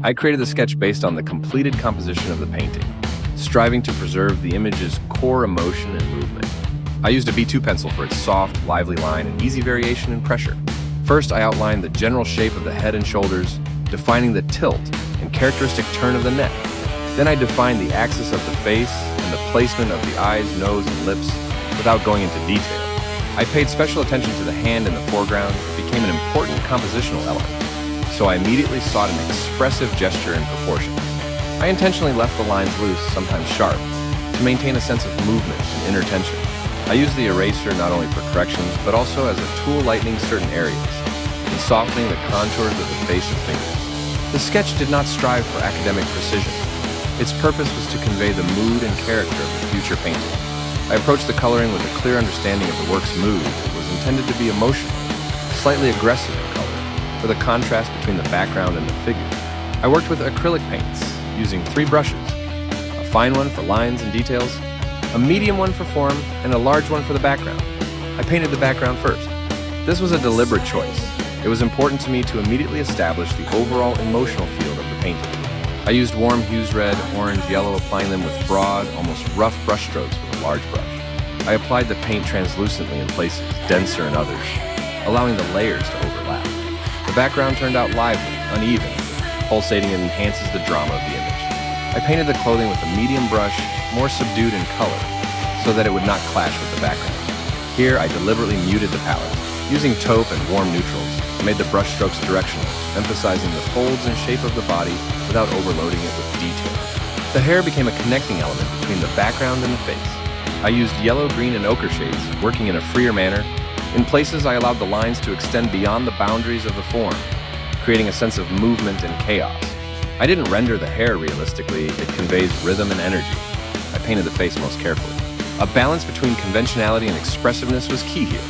I created the sketch based on the completed composition of the painting, striving to preserve the image's core emotion and movement. I used a B2 pencil for its soft, lively line and easy variation in pressure. First, I outlined the general shape of the head and shoulders, defining the tilt and characteristic turn of the neck. Then I defined the axis of the face and the placement of the eyes, nose, and lips without going into detail. I paid special attention to the hand in the foreground. It became an important compositional element, so I immediately sought an expressive gesture and proportions. I intentionally left the lines loose, sometimes sharp, to maintain a sense of movement and inner tension. I used the eraser not only for corrections, but also as a tool lightening certain areas and softening the contours of the face and fingers. The sketch did not strive for academic precision. Its purpose was to convey the mood and character of the future painting. I approached the coloring with a clear understanding of the work's mood. It was intended to be emotional, slightly aggressive in color, for the contrast between the background and the figure. I worked with acrylic paints, using 3 brushes, a fine one for lines and details, a medium one for form, and a large one for the background. I painted the background first. This was a deliberate choice. It was important to me to immediately establish the overall emotional field of the painting. I used warm hues red, orange, yellow, applying them with broad, almost rough brush strokes with a large brush. I applied the paint translucently in places, denser in others, allowing the layers to overlap. The background turned out lively, uneven, pulsating and enhances the drama of the image. I painted the clothing with a medium brush, more subdued in color, so that it would not clash with the background. Here, I deliberately muted the palette. Using taupe and warm neutrals, I made the brush strokes directional, emphasizing the folds and shape of the body without overloading it with detail. The hair became a connecting element between the background and the face. I used yellow, green, and ochre shades, working in a freer manner. In places, I allowed the lines to extend beyond the boundaries of the form, creating a sense of movement and chaos. I didn't render the hair realistically, it conveys rhythm and energy. I painted the face most carefully. A balance between conventionality and expressiveness was key here.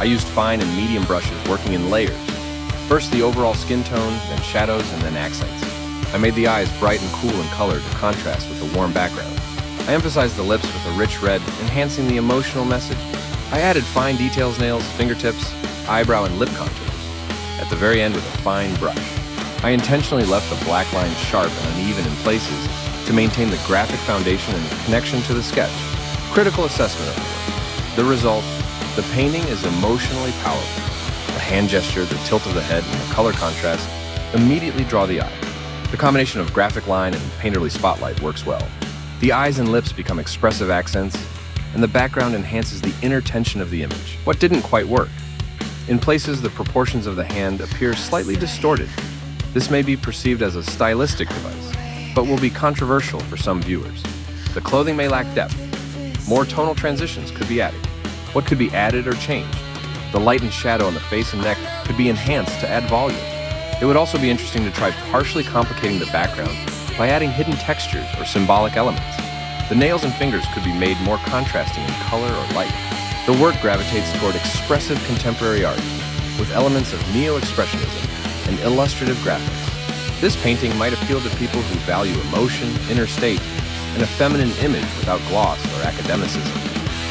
I used fine and medium brushes working in layers. First the overall skin tone, then shadows, and then accents. I made the eyes bright and cool in color to contrast with the warm background. I emphasized the lips with a rich red, enhancing the emotional message. I added fine details, nails, fingertips, eyebrow, and lip contours. At the very end with a fine brush. I intentionally left the black lines sharp and uneven in places to maintain the graphic foundation and connection to the sketch. Critical assessment of the work. The result, the painting is emotionally powerful. The hand gesture, the tilt of the head, and the color contrast immediately draw the eye. The combination of graphic line and painterly spotlight works well. The eyes and lips become expressive accents, and the background enhances the inner tension of the image. What didn't quite work? In places, the proportions of the hand appear slightly distorted. This may be perceived as a stylistic device, but will be controversial for some viewers. The clothing may lack depth. More tonal transitions could be added. What could be added or changed? The light and shadow on the face and neck could be enhanced to add volume. It would also be interesting to try partially complicating the background by adding hidden textures or symbolic elements. The nails and fingers could be made more contrasting in color or light. The work gravitates toward expressive contemporary art, with elements of neo-expressionism and illustrative graphics. This painting might appeal to people who value emotion, inner state, and a feminine image without gloss or academicism.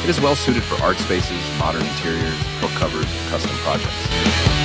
It is well suited for art spaces, modern interiors, book covers, and custom projects.